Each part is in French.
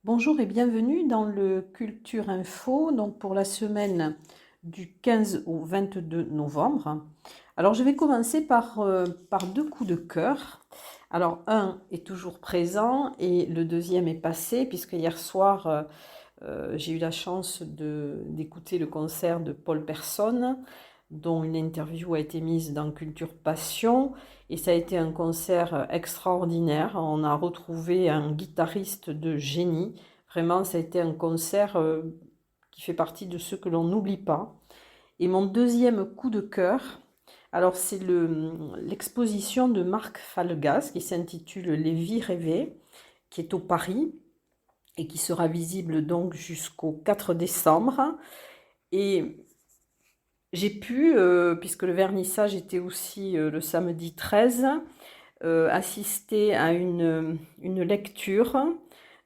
Bonjour et bienvenue dans le Culture Info, donc pour la semaine du 15 au 22 novembre. Alors je vais commencer par deux coups de cœur. Alors un est toujours présent et le deuxième est passé, puisque hier soir j'ai eu la chance d'écouter le concert de Paul Persson, dont une interview a été mise dans Culture Passion. Et ça a été un concert extraordinaire. On a retrouvé un guitariste de génie. Vraiment, ça a été un concert qui fait partie de ceux que l'on n'oublie pas. Et mon deuxième coup de cœur, alors c'est l'exposition de Marc Falgas qui s'intitule Les vies rêvées, qui est au Paris et qui sera visible donc jusqu'au 4 décembre. Et j'ai pu, puisque le vernissage était aussi le samedi 13, assister à une lecture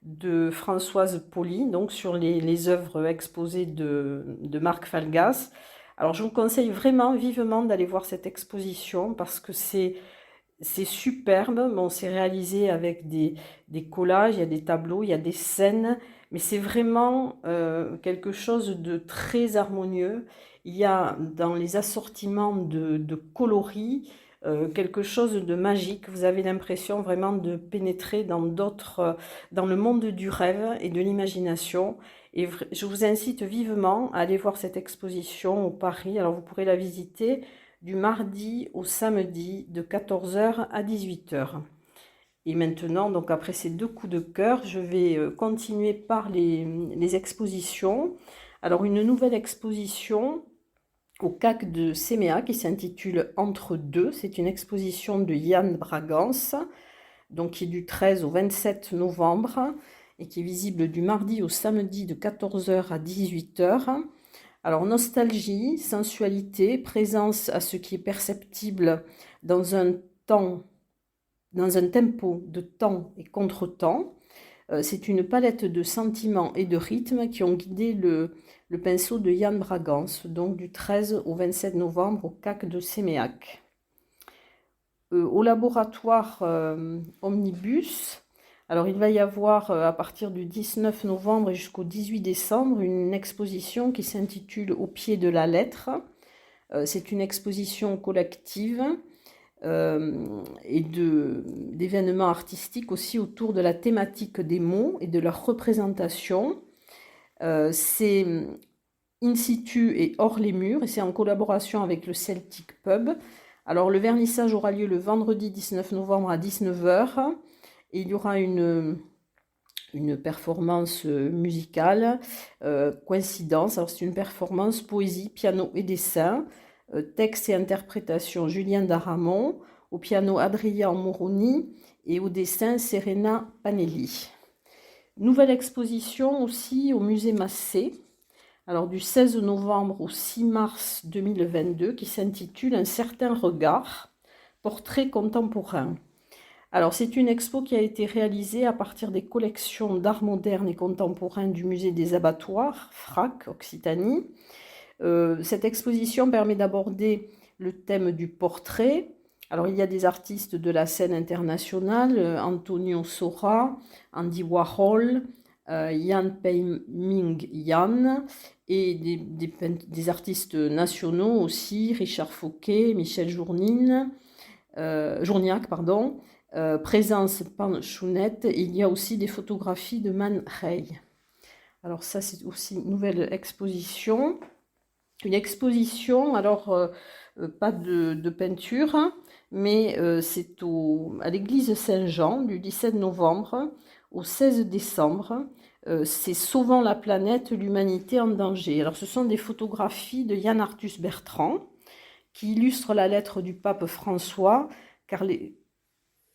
de Françoise Pauli, donc sur les œuvres exposées de Marc Falgas. Alors je vous conseille vraiment vivement d'aller voir cette exposition parce que c'est superbe. Bon, c'est réalisé avec des collages, il y a des tableaux, il y a des scènes, mais c'est vraiment quelque chose de très harmonieux. Il y a dans les assortiments de coloris quelque chose de magique. Vous avez l'impression vraiment de pénétrer dans dans le monde du rêve et de l'imagination. Et je vous incite vivement à aller voir cette exposition au Paris. Alors vous pourrez la visiter du mardi au samedi de 14h à 18h. Et maintenant, donc après ces deux coups de cœur, je vais continuer par les expositions. Alors une nouvelle exposition au CAC de Séméa qui s'intitule Entre deux. C'est une exposition de Yann Bragance, donc qui est du 13 au 27 novembre et qui est visible du mardi au samedi de 14h à 18h. Alors, nostalgie, sensualité, présence à ce qui est perceptible dans un temps, dans un tempo de temps et contre-temps. C'est une palette de sentiments et de rythmes qui ont guidé le pinceau de Yann Bragance, donc du 13 au 27 novembre au CAC de Séméac. Au laboratoire Omnibus, alors il va y avoir à partir du 19 novembre jusqu'au 18 décembre une exposition qui s'intitule Au pied de la lettre. C'est une exposition collective et d'événements artistiques aussi autour de la thématique des mots et de leur représentation. C'est in situ et hors les murs et c'est en collaboration avec le Celtic Pub. Alors le vernissage aura lieu le vendredi 19 novembre à 19h. Et il y aura une performance musicale, coïncidence. Alors c'est une performance poésie, piano et dessin, texte et interprétation Julien Daramont, au piano Adrien Moroni et au dessin Serena Panelli. Nouvelle exposition aussi au musée Massé, alors du 16 novembre au 6 mars 2022, qui s'intitule Un certain regard, portrait contemporain. Alors, c'est une expo qui a été réalisée à partir des collections d'art moderne et contemporain du musée des abattoirs, FRAC, Occitanie. Cette exposition permet d'aborder le thème du portrait. Alors, il y a des artistes de la scène internationale, Antonio Sora, Andy Warhol, Yan Pei-Ming Yan, et des artistes nationaux aussi, Richard Fauquet, Michel Journiac, pardon. Présence Panchounette, il y a aussi des photographies de Man Ray. Alors ça c'est aussi une nouvelle exposition. Une exposition, alors pas de peinture, mais c'est à l'église Saint-Jean du 17 novembre au 16 décembre. C'est Sauvant la planète, l'humanité en danger. Alors ce sont des photographies de Yann Arthus Bertrand qui illustrent la lettre du pape François,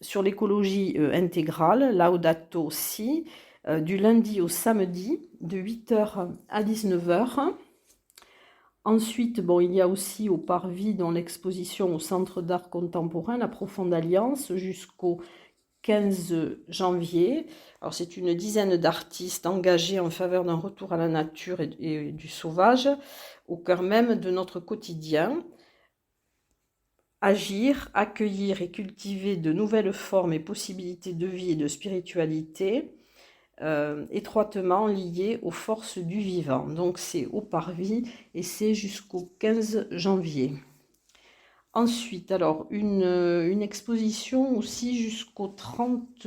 sur l'écologie intégrale, Laudato Si, du lundi au samedi, de 8h à 19h. Ensuite, bon, il y a aussi au Parvis, dans l'exposition au Centre d'art contemporain, la Profonde Alliance, jusqu'au 15 janvier. Alors, c'est une dizaine d'artistes engagés en faveur d'un retour à la nature et du sauvage, au cœur même de notre quotidien. agir, accueillir et cultiver de nouvelles formes et possibilités de vie et de spiritualité, étroitement liées aux forces du vivant. Donc c'est au Parvis et c'est jusqu'au 15 janvier. Ensuite, alors une exposition aussi jusqu'au 30,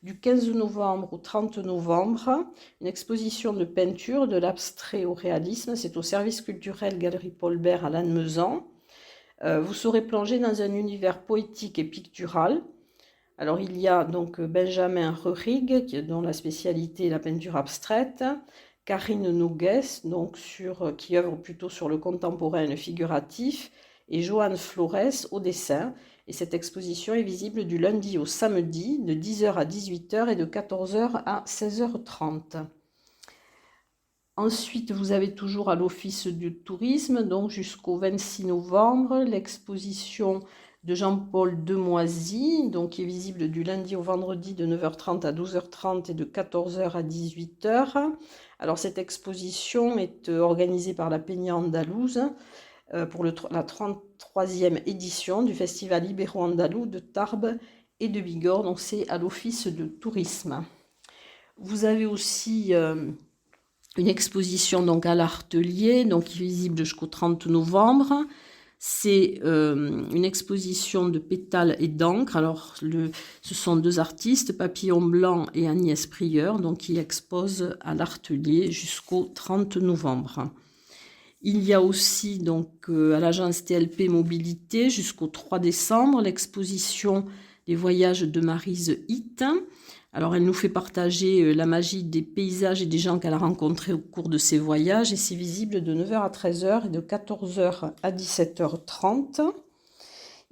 du 15 novembre au 30 novembre, une exposition de peinture de l'abstrait au réalisme. C'est au service culturel Galerie Paul Bert à Lannemezan. Vous serez plongé dans un univers poétique et pictural. Alors il y a donc Benjamin Reurig, dont la spécialité est la peinture abstraite, Karine Nogues, donc qui œuvre plutôt sur le contemporain et le figuratif, et Joanne Flores au dessin. Et cette exposition est visible du lundi au samedi, de 10h à 18h et de 14h à 16h30. Ensuite, vous avez toujours à l'Office du tourisme, donc jusqu'au 26 novembre, l'exposition de Jean-Paul Demoisy, donc qui est visible du lundi au vendredi de 9h30 à 12h30 et de 14h à 18h. Alors cette exposition est organisée par la Peña Andalouse pour la 33e édition du Festival Ibéro-Andalou de Tarbes et de Bigorre, donc c'est à l'Office de tourisme. Vous avez aussi une exposition donc à l'Artelier, donc qui est visible jusqu'au 30 novembre. C'est une exposition de pétales et d'encre. Alors, ce sont deux artistes, Papillon Blanc et Agnès Prieur, donc qui exposent à l'Artelier jusqu'au 30 novembre. Il y a aussi donc à l'agence TLP Mobilité jusqu'au 3 décembre l'exposition des voyages de Maryse Hitt. Alors elle nous fait partager la magie des paysages et des gens qu'elle a rencontrés au cours de ses voyages et c'est visible de 9h à 13h et de 14h à 17h30.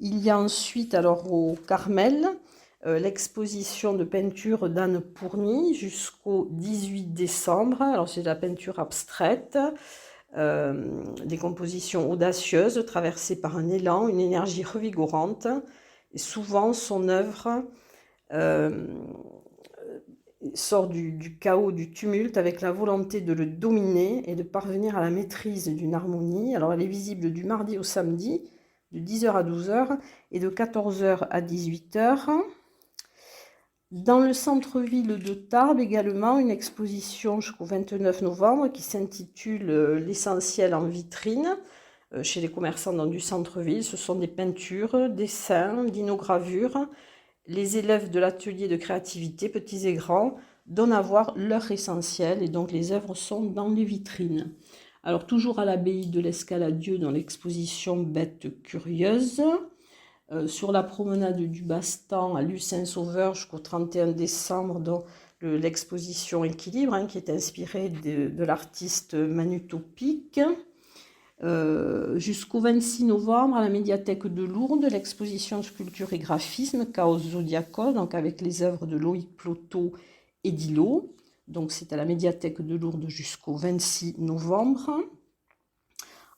Il y a ensuite alors au Carmel l'exposition de peinture d'Anne Pourny jusqu'au 18 décembre. Alors c'est de la peinture abstraite. Des compositions audacieuses traversées par un élan, une énergie revigorante. Et souvent, son œuvre sort du chaos, du tumulte, avec la volonté de le dominer et de parvenir à la maîtrise d'une harmonie. Alors, elle est visible du mardi au samedi, de 10h à 12h et de 14h à 18h. Dans le centre-ville de Tarbes également, une exposition jusqu'au 29 novembre qui s'intitule L'essentiel en vitrine chez les commerçants du centre-ville. Ce sont des peintures, dessins, linogravures. Les élèves de l'atelier de créativité, petits et grands, donnent à voir leur essentiel et donc les œuvres sont dans les vitrines. Alors toujours à l'abbaye de l'Escaladieu dans l'exposition Bêtes curieuses. Sur la promenade du Bastan à Luce-Saint-Sauveur jusqu'au 31 décembre dans l'exposition Équilibre qui est inspirée de l'artiste Manu Topic. Jusqu'au 26 novembre à la médiathèque de Lourdes, l'exposition Sculpture et graphisme Chaos Zodiacos, donc avec les œuvres de Loïc Plotot et Dilo. Donc c'est à la médiathèque de Lourdes jusqu'au 26 novembre.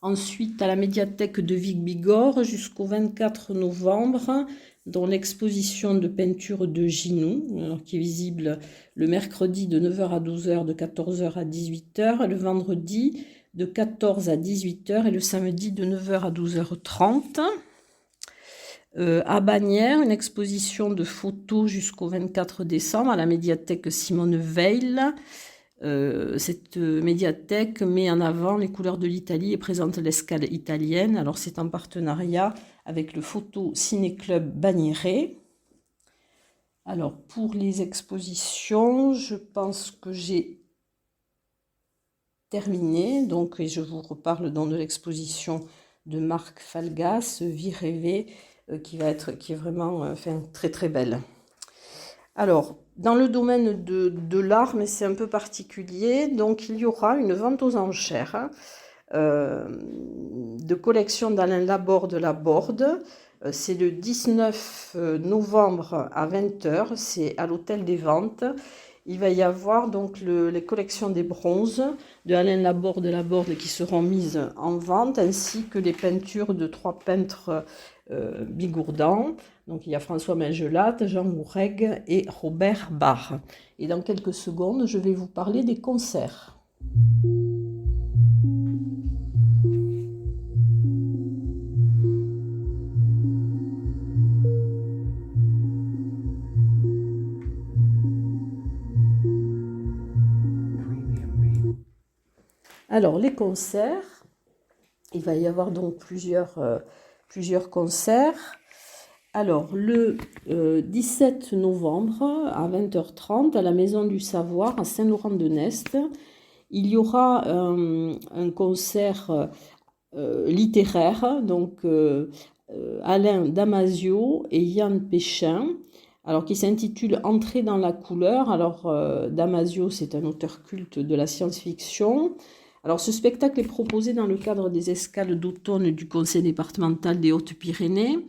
Ensuite, à la médiathèque de Vic-Bigorre jusqu'au 24 novembre, dans l'exposition de peinture de Ginou, qui est visible le mercredi de 9h à 12h, de 14h à 18h, le vendredi de 14h à 18h et le samedi de 9h à 12h30. À Bagnères, une exposition de photos jusqu'au 24 décembre à la médiathèque Simone Veil. Cette médiathèque met en avant les couleurs de l'Italie et présente l'escale italienne. Alors c'est en partenariat avec le Photo Ciné Club Bagnères. Alors pour les expositions, je pense que j'ai terminé. Donc et je vous reparle donc de l'exposition de Marc Falgas, Vie rêvée, qui est vraiment très très belle. Alors, dans le domaine de l'art, mais c'est un peu particulier, donc il y aura une vente aux enchères de collection d'Alain Laborde la Borde. C'est le 19 novembre à 20h, c'est à l'Hôtel des Ventes. Il va y avoir donc les collections des bronzes de Alain Laborde la Borde qui seront mises en vente, ainsi que les peintures de 3 peintres bigourdans. Donc il y a François Mingelat, Jean Goureg et Robert Barre. Et dans quelques secondes, je vais vous parler des concerts. Alors, les concerts, il va y avoir donc plusieurs concerts. Alors, le 17 novembre à 20h30, à la Maison du Savoir, à Saint-Laurent-de-Nest, il y aura un concert littéraire, donc Alain Damasio et Yann Péchin, alors qui s'intitule Entrée dans la couleur. Alors Damasio, c'est un auteur culte de la science-fiction. Alors ce spectacle est proposé dans le cadre des escales d'automne du Conseil départemental des Hautes-Pyrénées.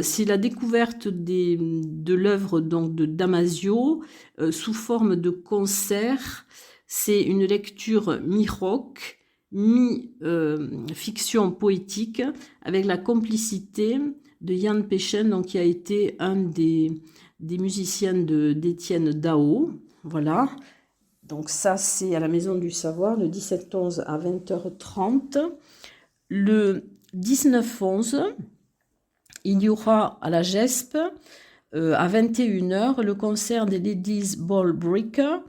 C'est la découverte de l'œuvre donc de Damasio sous forme de concert. C'est une lecture mi-rock, mi-fiction poétique, avec la complicité de Yann Péchin, donc, qui a été un des musiciens d'Étienne Dao. Voilà. Donc ça, c'est à la Maison du Savoir, le 17-11 à 20h30. Le 19-11, il y aura à la GESP, à 21h, le concert des Ladies Ball Breaker.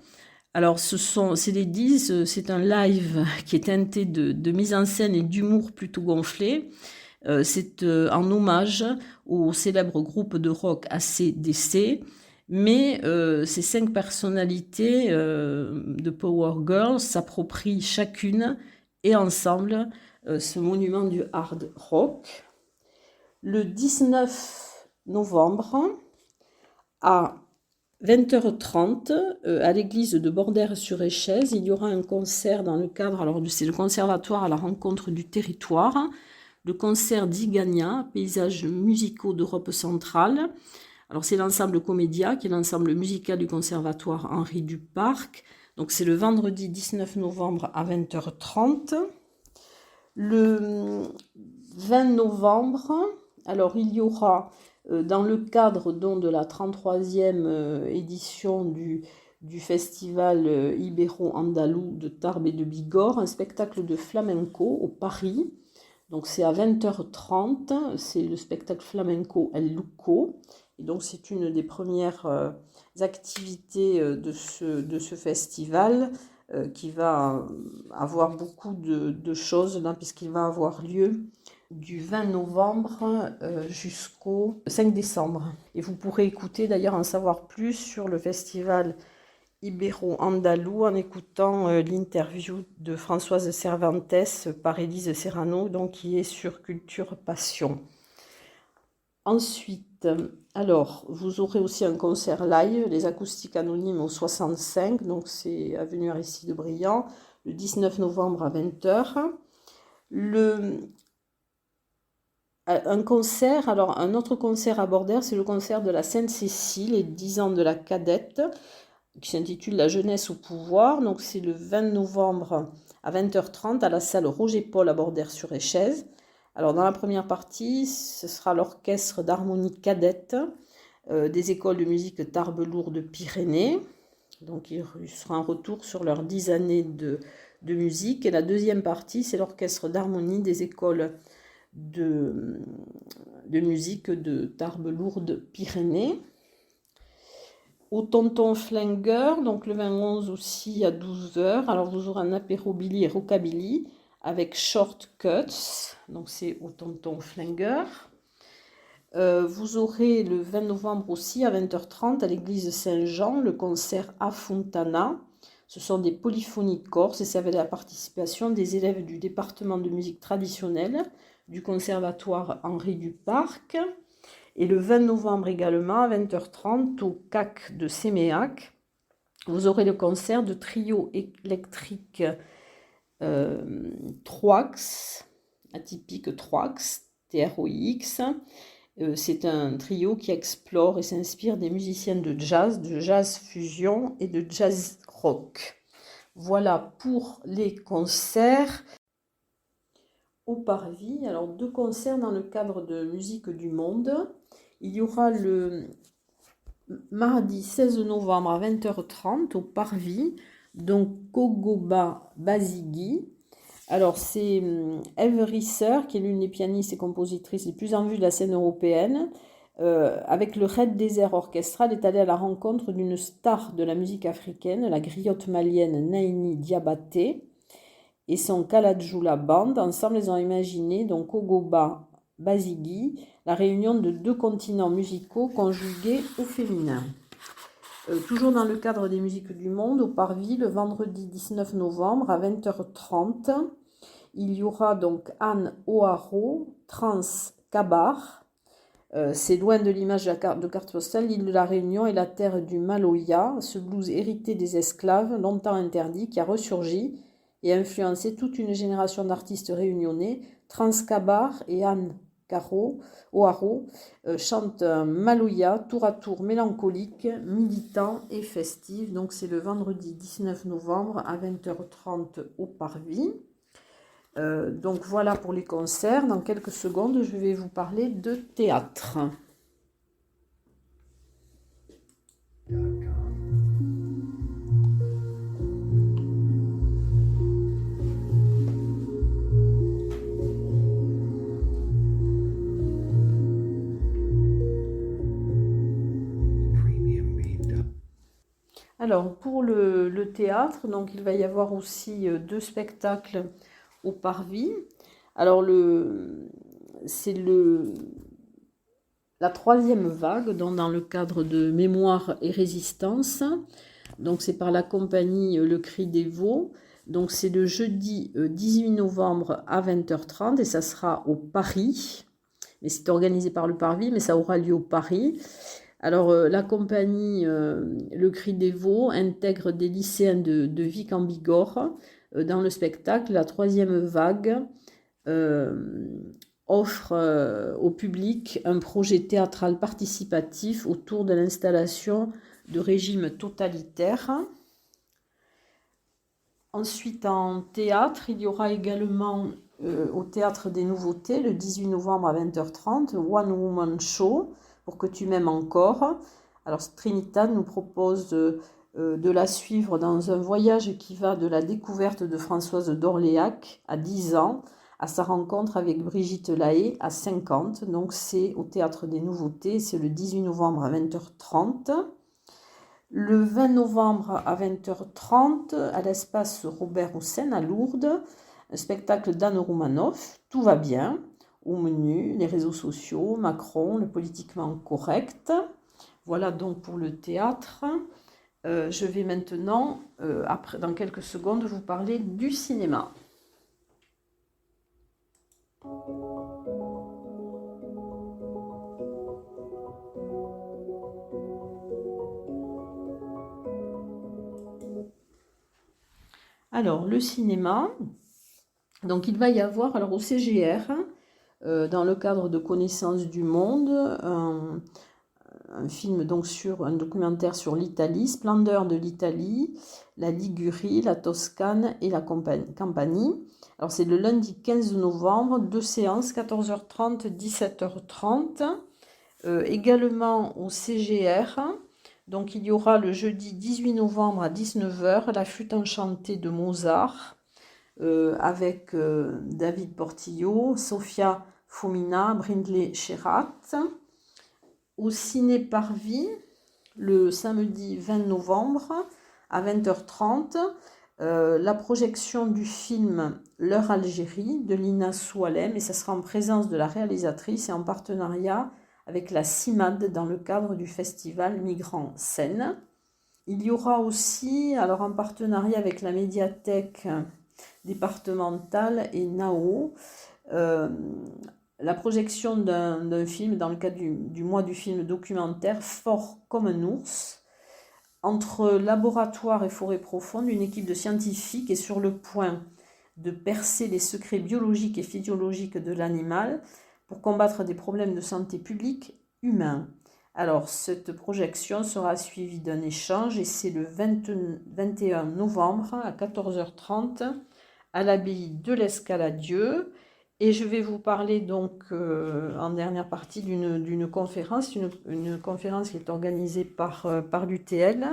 Alors, ces Ladies, c'est un live qui est teinté de mise en scène et d'humour plutôt gonflé. C'est en hommage au célèbre groupe de rock AC/DC, mais ces 5 personnalités de Power Girls s'approprient chacune et ensemble ce monument du hard rock. Le 19 novembre à 20h30, à l'église de Bordères-sur-Échez, il y aura un concert dans le cadre, alors c'est le conservatoire à la rencontre du territoire, le concert d'Igania, paysages musicaux d'Europe centrale. Alors c'est l'ensemble Comédia, qui est l'ensemble musical du conservatoire Henri Duparc. Donc c'est le vendredi 19 novembre à 20h30. Le 20 novembre, alors il y aura, dans le cadre donc, de la 33e édition du festival ibéro-andalou de Tarbes et de Bigorre, un spectacle de flamenco au Paris. Donc c'est à 20h30, c'est le spectacle flamenco El Luco. Et donc c'est une des premières activités de ce festival qui va avoir beaucoup de choses là, puisqu'il va avoir lieu du 20 novembre jusqu'au 5 décembre. Et vous pourrez écouter, d'ailleurs, en savoir plus sur le festival ibéro-andalou en écoutant l'interview de Françoise Cervantes par Élise Serrano, donc, qui est sur Culture Passion. Ensuite, alors, vous aurez aussi un concert live, les Acoustiques Anonymes au 65, donc c'est avenue Aristide Briand, le 19 novembre à 20h. Un concert, alors un autre concert à Bordères, c'est le concert de la Sainte-Cécile, les 10 ans de la cadette, qui s'intitule La jeunesse au pouvoir. Donc c'est le 20 novembre à 20h30 à la salle Roger-Paul à Bordères-sur-Échez. Alors dans la première partie, ce sera l'orchestre d'harmonie cadette des écoles de musique Tarbes-Lourdes-Pyrénées. Donc il sera un retour sur leurs 10 années de musique. Et la deuxième partie, c'est l'orchestre d'harmonie des écoles de musique de Tarbes-Lourdes-Pyrénées. Au Tonton Flingueur, donc le 20-11 aussi à 12h. Alors vous aurez un apéro Billy et Rockabilly avec Short Cuts, donc c'est au Tonton Flingueur. Vous aurez le 20 novembre aussi à 20h30 à l'église Saint-Jean le concert A Fontana. Ce sont des polyphonies corses et c'est avec la participation des élèves du département de musique traditionnelle du conservatoire Henri Duparc. Et le 20 novembre également, à 20h30, au CAC de Séméac, vous aurez le concert de trio électrique Troix, atypique Troix, TROX. C'est un trio qui explore et s'inspire des musiciens de jazz fusion et de jazz rock. Voilà pour les concerts. Au Parvis, alors 2 concerts dans le cadre de Musique du Monde. Il y aura le mardi 16 novembre à 20h30 au Parvis, donc Kogoba Basigi. Alors c'est Eve Risser, qui est l'une des pianistes et compositrices les plus en vue de la scène européenne, avec le Red Desert Orchestra, est allée à la rencontre d'une star de la musique africaine, la griotte malienne Naini Diabaté. et son Kaladjoula Band. Ensemble, ils ont imaginé donc Ogoba Basigi, la réunion de deux continents musicaux conjugués au féminin. Toujours dans le cadre des musiques du monde, au Parvis, le vendredi 19 novembre à 20h30, il y aura donc Anne O'Haro, Trans Kabar. C'est loin de l'image de carte postale, l'île de la Réunion est la terre du Maloya, ce blues hérité des esclaves, longtemps interdit, qui a ressurgi et a influencé toute une génération d'artistes réunionnais. Trans Kabar et Anne O'Haro chantent un Maloya tour à tour mélancolique, militant et festif. Donc c'est le vendredi 19 novembre à 20h30 au Parvis. Donc voilà pour les concerts. Dans quelques secondes, je vais vous parler de théâtre. Alors pour le théâtre, donc il va y avoir aussi deux spectacles au Parvis. Alors c'est la troisième vague, donc dans le cadre de Mémoire et Résistance. Donc c'est par la compagnie Le Cri des Veaux. Donc c'est le jeudi 18 novembre à 20h30 et ça sera au Paris. Mais c'est organisé par le Parvis, mais ça aura lieu au Paris. Alors la compagnie Le Cri des Veaux intègre des lycéens de Vic en Bigorre dans le spectacle. La troisième vague offre au public un projet théâtral participatif autour de l'installation de régimes totalitaires. Ensuite, en théâtre, il y aura également au Théâtre des Nouveautés, le 18 novembre à 20h30, One Woman Show, pour que tu m'aimes encore. Alors, Trinidad nous propose de la suivre dans un voyage qui va de la découverte de Françoise d'Orléac à 10 ans à sa rencontre avec Brigitte Lahaye à 50. Donc, c'est au Théâtre des Nouveautés, c'est le 18 novembre à 20h30. Le 20 novembre à 20h30, à l'espace Robert Hossein à Lourdes, un spectacle d'Anne Roumanoff, Tout va bien, au menu, les réseaux sociaux, Macron, le politiquement correct. Voilà donc pour le théâtre. Je vais maintenant, dans quelques secondes, vous parler du cinéma. Alors, le cinéma, donc il va y avoir, alors au CGR, dans le cadre de Connaissance du Monde, un film, donc un documentaire sur l'Italie, Splendeur de l'Italie, la Ligurie, la Toscane et la Campanie. Alors c'est le lundi 15 novembre, 2 séances, 14h30, 17h30. Également au CGR, donc il y aura le jeudi 18 novembre à 19h, La Flûte enchantée de Mozart, avec David Portillo, Sofia Fomina, Brindley Cherat. Au Ciné Parvis, le samedi 20 novembre à 20h30, la projection du film L'heure Algérie de Lina Soualem, et ça sera en présence de la réalisatrice et en partenariat avec la CIMAD dans le cadre du festival Migrants Scène. Il y aura aussi, alors en partenariat avec la médiathèque départementale et NAO, la projection d'un film dans le cadre du mois du film documentaire Fort comme un ours. Entre laboratoire et forêt profonde, une équipe de scientifiques est sur le point de percer les secrets biologiques et physiologiques de l'animal pour combattre des problèmes de santé publique humains. Alors, cette projection sera suivie d'un échange et c'est le 21 novembre à 14h30 à l'abbaye de l'Escaladieu. Et je vais vous parler donc en dernière partie d'une conférence, une conférence qui est organisée par l'UTL.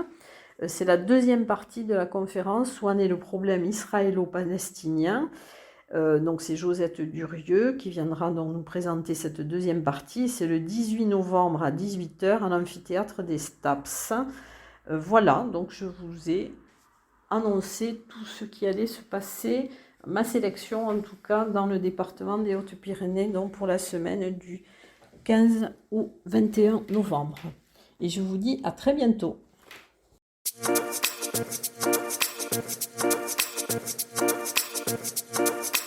C'est la deuxième partie de la conférence où en est le problème israélo-palestinien. Donc c'est Josette Durieux qui viendra donc nous présenter cette deuxième partie. C'est le 18 novembre à 18h à l'amphithéâtre des Staps. Voilà, donc je vous ai annoncé tout ce qui allait se passer ma sélection en tout cas dans le département des Hautes-Pyrénées, donc pour la semaine du 15 au 21 novembre. Et je vous dis à très bientôt.